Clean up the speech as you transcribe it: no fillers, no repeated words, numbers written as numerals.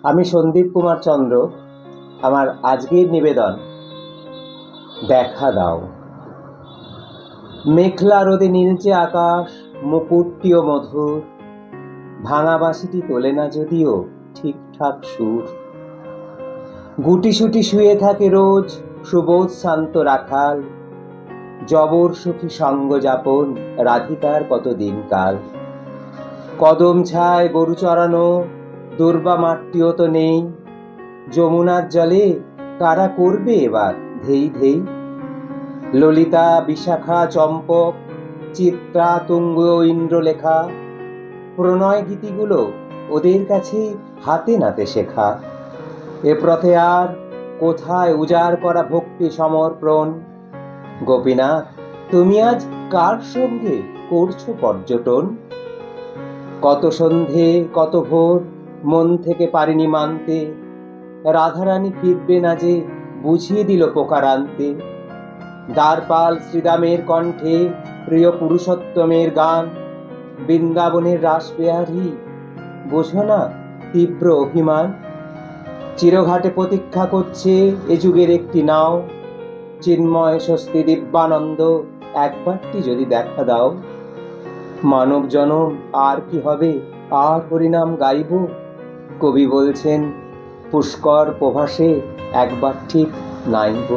আমি সন্দীপ কুমার চন্দ্র। আমার আজকের নিবেদন, দেখা দাও। মেঘলা রোদে নীলচে আকাশ, মুকুটটিও মধুর, ভাঙা বাঁশিটি তোলে না যদিও ঠিকঠাক সুর। গুটিসুটি শুয়ে থাকে রোজ সুবোধ শান্ত রাখাল, জবর সুখী সঙ্গ যাপন রাধিকার কত দিনকাল। কদম ছায় গরু চড়ানো দুর্বা মাঠটিও তো নেই, যমুনার জলে কারা করবে এবার ধেই ধেই। ললিতা বিশাখা চম্পক চিত্রা তুঙ্গ ইন্দ্রলেখা, প্রণয় গীতিগুলো ওদের কাছে হাতে নাতে শেখা। এ পথে আর কোথায় উজাড় করা ভক্তি সমর্পণ? গোপীনাথ, তুমি আজ কার সঙ্গে করছো পর্যটন? কত সন্ধে কত ভোর মন থেকে পারিনি মানতে, রাধারানী ফিরবে না যে বুঝিয়ে দিল পোকারান্তে। দ্বারপাল শ্রীরামের কণ্ঠে প্রিয় পুরুষোত্তমের গান, বৃন্দাবনের রাসবিহারী বোঝো না তীব্র অভিমান। চিরঘাটে প্রতীক্ষা করছে এ যুগের একটি নাও, চিন্ময় স্বস্তি দিব্যানন্দ একবারটি যদি দেখা দাও। মানব জনম আর কি হবে, আর হরিনাম গাইব। কবি বলছেন পুষ্কর প্রভাসে একবার ঠিক নাইব।